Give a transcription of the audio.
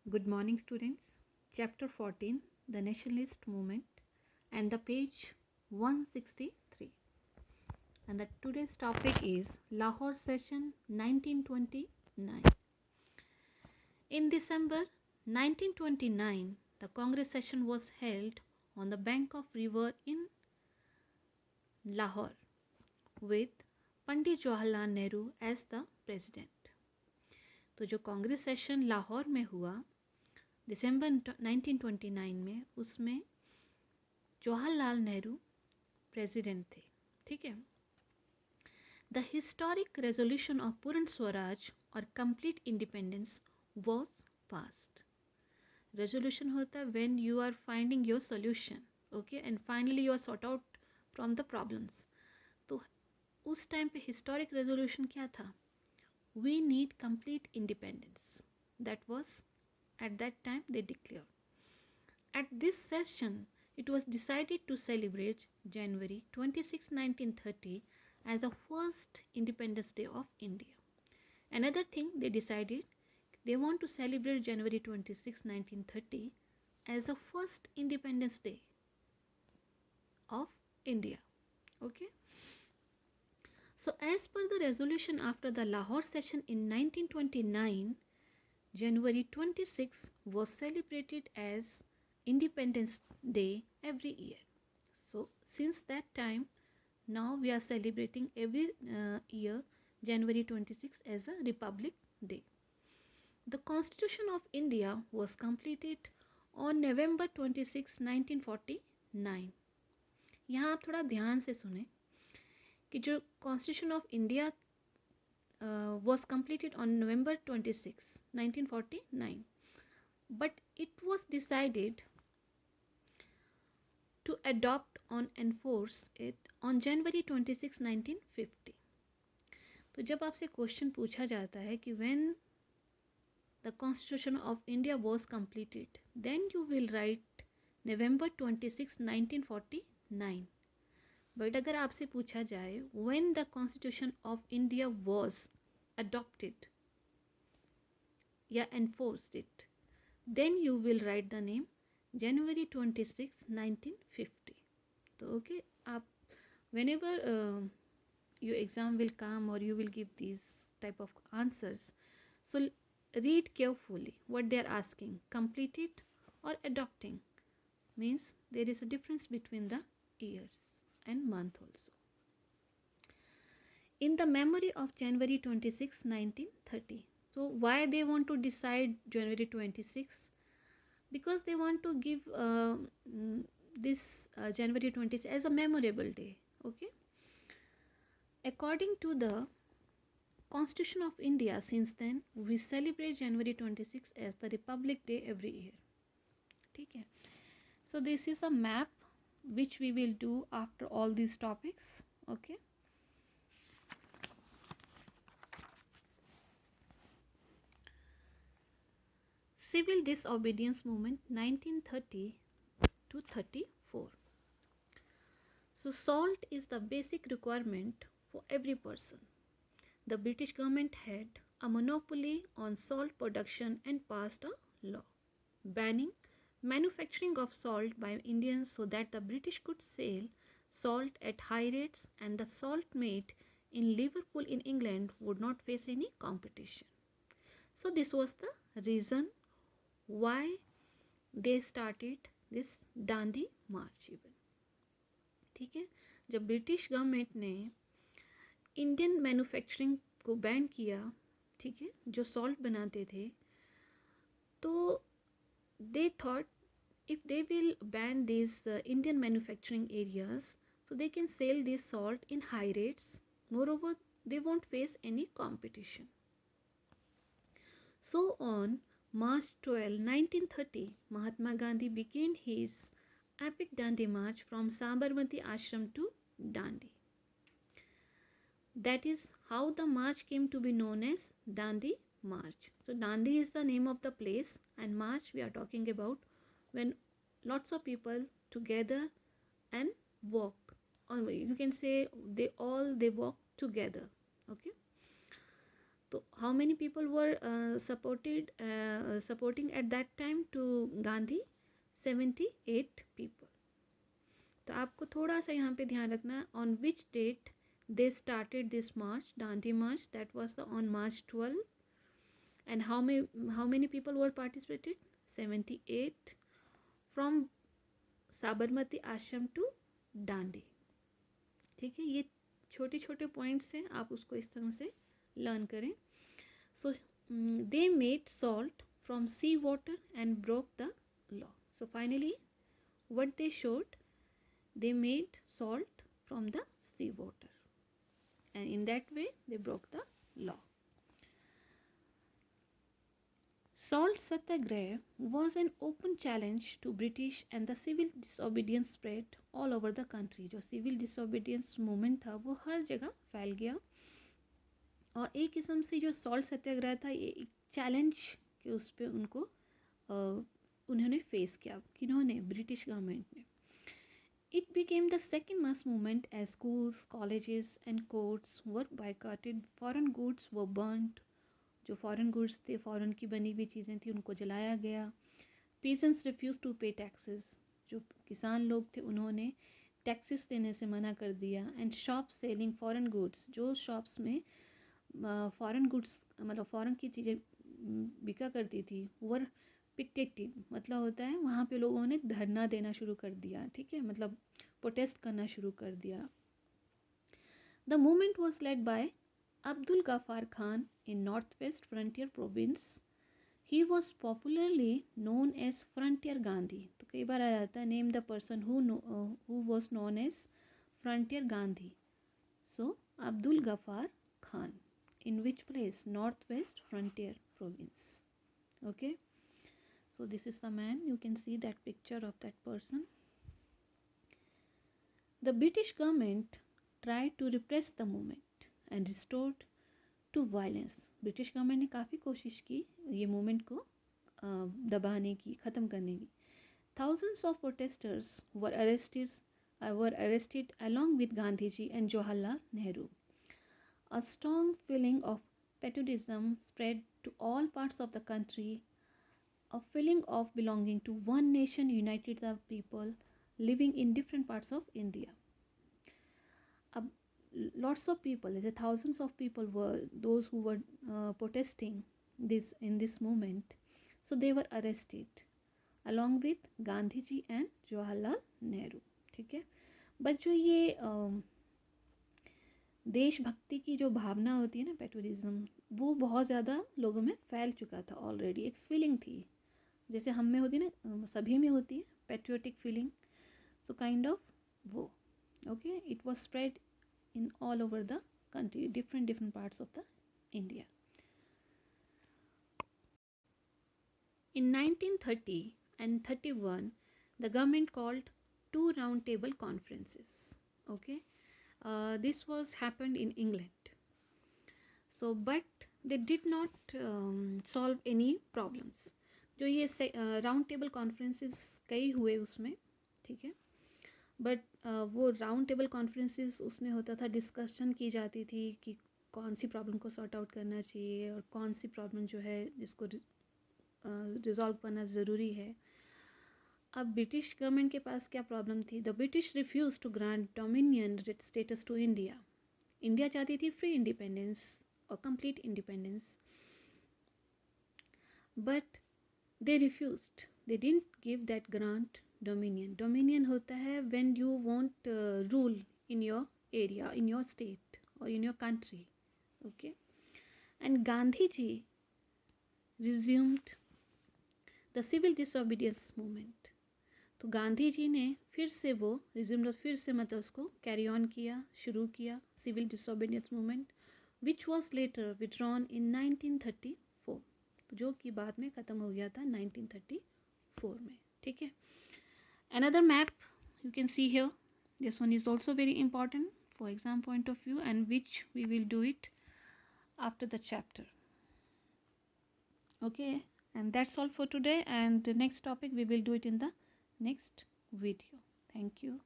Good morning, students. Chapter 14 The Nationalist Movement and the page 163. And the today's topic is Lahore Session 1929. In December 1929, the Congress session was held on the bank of river in Lahore with Pandit Jawaharlal Nehru as the president. तो जो Congress session Lahore में हुआ दिसंबर 1929 में, उसमें Jawaharlal Nehru president थे. ठीक है. The historic resolution of Purna Swaraj और complete independence was passed. Resolution होता है when you are finding your solution, okay, and finally you are sort out from the problems. तो उस टाइम पे हिस्टोरिक रेजोल्यूशन क्या था? We need complete independence. That was at that time they declared. At this session, it was decided to celebrate January 26, 1930 as the first Independence Day of India. Another thing they decided, they want to celebrate January 26, 1930 as the first Independence Day of India. Okay. So as per the resolution after the Lahore session in 1929, January 26 was celebrated as Independence Day every year. So since that time, now we are celebrating every year January 26 as a Republic Day. The Constitution of India was completed on November 26, 1949. यहाँ आप थोड़ा ध्यान से सुने कि जो constitution of India was completed on November 26, 1949, but it was decided to adopt and enforce it on January 26, 1950. तो जब आपसे क्वेश्चन पूछा जाता है कि when the Constitution of India was completed, then you will write November 26, 1949. But अगर आपसे पूछा जाए when the Constitution of India was adopted या enforced it, then you will write the name January 26, 1950. तो ओके, आप whenever your exam will come or you will give these type of answers, so read carefully what they are asking. Completed or adopting means there is a difference between the years and month also. In the memory of January 26, 1930. So why they want to decide January 26? Because they want to give this January 26 as a memorable day. Okay. According to the Constitution of India, since then we celebrate January 26 as the Republic Day every year. ठीक है. So this is a map which we will do after all these topics. Okay. Civil Disobedience Movement 1930 to 34. So salt is the basic requirement for every person. The British government had a monopoly on salt production and passed a law banning manufacturing of salt by Indians so that the British could sell salt at high rates and the salt made in Liverpool in England would not face any competition. So this was the reason why they started this Dandi March even. ठीक है. जब British government ने Indian manufacturing को ban किया, ठीक है, जो salt बनाते थे, तो they thought if they will ban these Indian manufacturing areas, so they can sell this salt in high rates. Moreover, they won't face any competition. So on March 12, 1930, Mahatma Gandhi began his epic Dandi March from Sabarmati Ashram to Dandi. That is how the march came to be known as Dandi March. So Dandi is the name of the place, and March we are talking about when lots of people together and walk, or you can say they walk together. Okay. So how many people were supporting at that time to Gandhi? 78 people. तो आपको थोड़ा सा यहाँ पे ध्यान रखना है, on which date they started this march, Dandi March, that was on March 12, and how many people were participated? 78 from Sabarmati आश्रम टू डांडी. ठीक है, ये छोटे छोटे पॉइंट्स हैं, आप उसको इस तरह से लर्न करें. So they made salt from sea water and broke the law. So finally what they showed, they made salt from the sea water, and in that way they broke the law. Salt Satyagraha was an open challenge to British, and the civil disobedience spread all over the country. जो civil disobedience movement था वो हर जगह फैल गया, और एक किस्म से जो सॉल्ट सत्याग्रह था ये एक चैलेंज के उस पर उनको उन्होंने फेस किया. किन्होंने? ब्रिटिश गवर्नमेंट ने. It became the second mass movement as schools, colleges and courts were boycotted. Foreign goods were burnt. जो foreign goods थे, foreign की बनी हुई चीज़ें थी, उनको जलाया गया. Peasants refused to pay taxes. जो किसान लोग थे उन्होंने टैक्सेस देने से मना कर दिया. And shops selling foreign goods, जो शॉप्स में foreign goods मतलब foreign की चीज़ें बिका करती थी, वर पिकेटेड, मतलब होता है वहाँ पे लोगों ने धरना देना शुरू कर दिया. ठीक है, मतलब प्रोटेस्ट करना शुरू कर दिया. The movement was led by Abdul Ghaffar Khan in north west frontier province. He was popularly known as frontier Gandhi. तो कई बार आ जाता है name the person who was known as frontier Gandhi. So Abdul Ghaffar Khan, in which place? Northwest Frontier Province. Okay, so this is the man, you can see that picture of that person. The British government tried to repress the movement and restored to violence. British government ने काफ़ी कोशिश की ये movement को दबाने की, ख़त्म करने की. Thousands of protesters were arrested along with Gandhiji and Jawaharlal Nehru. A strong feeling of patriotism spread to all parts of the country. A feeling of belonging to one nation united the people living in different parts of India. Lots of people, thousands of people were those who were protesting this in this movement. So they were arrested along with Gandhiji and Jawaharlal Nehru. ठीक है, but जो ये देशभक्ति की जो भावना होती है ना, पेट्रियटिज्म, वो बहुत ज़्यादा लोगों में फैल चुका था ऑलरेडी. एक फीलिंग थी जैसे हम में होती है ना, सभी में होती है patriotic feeling. So kind of वो. Okay, it was spread in all over the country, different parts of the India. In 1930 and 31, the government called 2 round table conferences. Okay, this was happened in England. So but they did not solve any problems. जो ये round table conferences कई हुए उसमें, ठीक है, but वो round table conferences उसमें होता था, डिस्कशन की जाती थी कि कौन सी प्रॉब्लम को सॉर्ट आउट करना चाहिए और कौन सी प्रॉब्लम जो है जिसको रिजॉल्व करना ज़रूरी है. अब ब्रिटिश गवर्नमेंट के पास क्या प्रॉब्लम थी? The British refuse to grant dominion status to India. India चाहती थी फ्री इंडिपेंडेंस और complete independence, but they refused. They didn't give that grant dominion. Dominion होता है when you want rule in your area, in your state और in your country. Okay, and Gandhi ji resumed the civil disobedience movement. तो गांधी जी ने फिर से वो resumed, फिर से मतलब उसको कैरी ऑन किया, शुरू किया civil disobedience movement, which was later withdrawn in 1934. जो कि बाद में ख़त्म हो गया था 1934 में. ठीक है, another map you can see here. This one is also very important for exam point of view, and which we will do it after the chapter. Okay, and that's all for today, and the next topic we will do it in the next video. Thank you.